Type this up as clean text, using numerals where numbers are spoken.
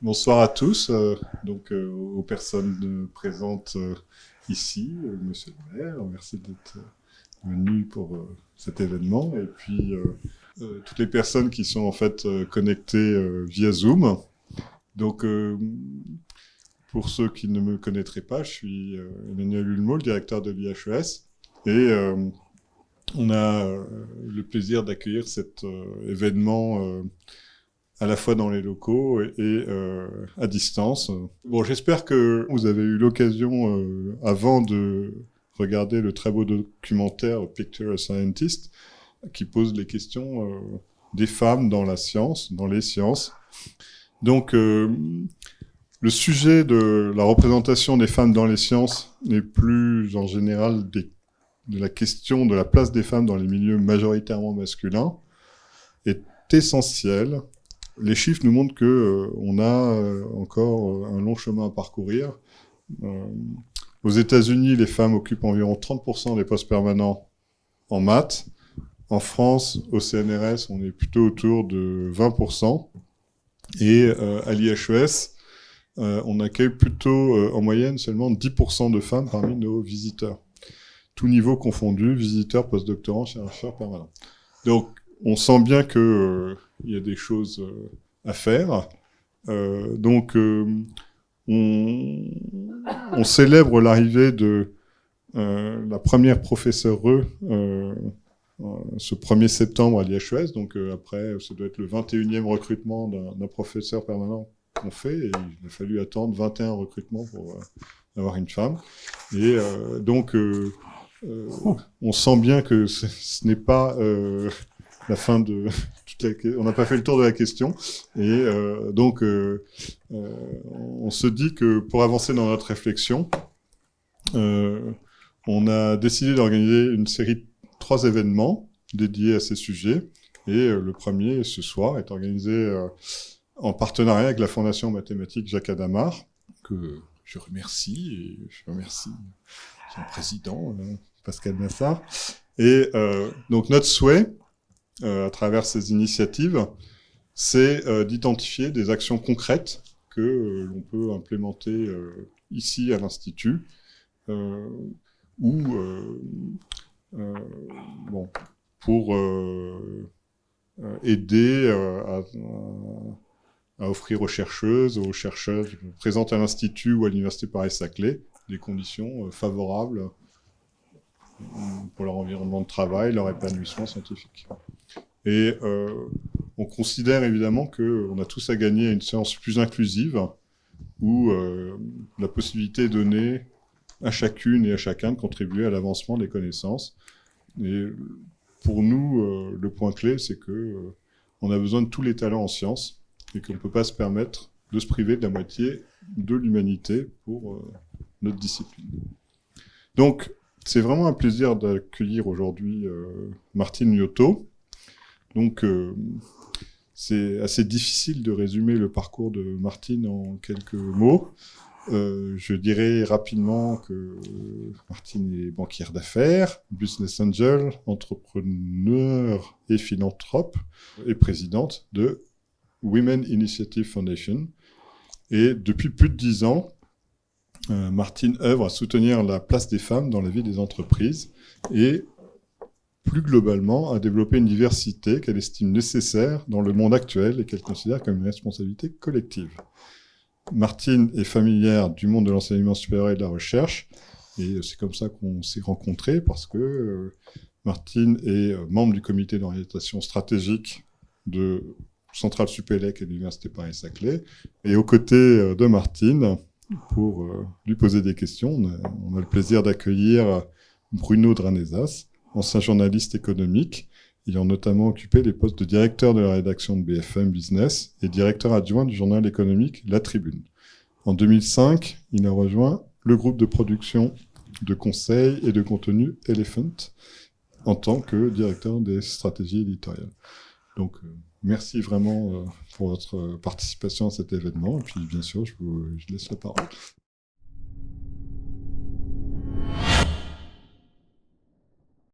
Bonsoir à tous, aux personnes présentes ici, Monsieur le maire, merci d'être venu pour cet événement, et puis toutes les personnes qui sont en fait connectées via Zoom. Donc, pour ceux qui ne me connaîtraient pas, je suis Emmanuel Hulmeau, le directeur de l'IHES, et on a le plaisir d'accueillir cet événement à la fois dans les locaux et à distance. Bon, j'espère que vous avez eu l'occasion, avant de regarder le très beau documentaire Picture a Scientist, qui pose les questions des femmes dans la science, dans les sciences. Donc, le sujet de la représentation des femmes dans les sciences n'est plus en général de la question de la place des femmes dans les milieux majoritairement masculins, est essentiel. Les chiffres nous montrent que on a encore un long chemin à parcourir. Aux États-Unis, les femmes occupent environ 30% des postes permanents en maths. En France, au CNRS, on est plutôt autour de 20%. Et à l'IHES, on accueille plutôt en moyenne seulement 10% de femmes parmi nos visiteurs. Tout niveau confondu, visiteurs, postdoctorants, chercheurs permanents. Donc, on sent bien que il y a des choses à faire. On célèbre l'arrivée de la première professeure ce 1er septembre à l'IHES. Donc après, ça doit être le 21e recrutement d'un professeur permanent qu'on fait. Et il a fallu attendre 21 recrutements pour avoir une femme. Et on sent bien que ce n'est pas la fin de on n'a pas fait le tour de la question, et on se dit que pour avancer dans notre réflexion, on a décidé d'organiser une série de 3 événements dédiés à ces sujets, et le premier ce soir est organisé en partenariat avec la Fondation mathématique Jacques Hadamard, que je remercie, et je remercie son président Pascal Nassar. Et donc notre souhait à travers ces initiatives, c'est d'identifier des actions concrètes que l'on peut implémenter ici à l'Institut, pour aider à offrir aux chercheuses, aux chercheurs présents à l'Institut ou à l'Université Paris-Saclay des conditions favorables pour leur environnement de travail, leur épanouissement scientifique. Et on considère évidemment qu'on a tous à gagner à une science plus inclusive, où la possibilité est donnée à chacune et à chacun de contribuer à l'avancement des connaissances. Et pour nous, le point clé, c'est que on a besoin de tous les talents en sciences, et qu'on ne peut pas se permettre de se priver de la moitié de l'humanité pour notre discipline. Donc, c'est vraiment un plaisir d'accueillir aujourd'hui Martine Liotto. Donc, c'est assez difficile de résumer le parcours de Martine en quelques mots. Je dirais rapidement que Martine est banquière d'affaires, business angel, entrepreneur et philanthrope, et présidente de Women Initiative Foundation. Et depuis plus de 10 ans, Martine œuvre à soutenir la place des femmes dans la vie des entreprises et plus globalement à développer une diversité qu'elle estime nécessaire dans le monde actuel et qu'elle considère comme une responsabilité collective. Martine est familière du monde de l'enseignement supérieur et de la recherche, et c'est comme ça qu'on s'est rencontrés, parce que Martine est membre du comité d'orientation stratégique de Centrale Supélec et de l'Université Paris-Saclay, et aux côtés de Martine, pour lui poser des questions, on a le plaisir d'accueillir Bruno Dranezas, ancien journaliste économique, ayant notamment occupé les postes de directeur de la rédaction de BFM Business et directeur adjoint du journal économique La Tribune. En 2005, il a rejoint le groupe de production de conseil et de contenu Elephant en tant que directeur des stratégies éditoriales. Donc, merci vraiment pour votre participation à cet événement. Et puis, bien sûr, je laisse la parole.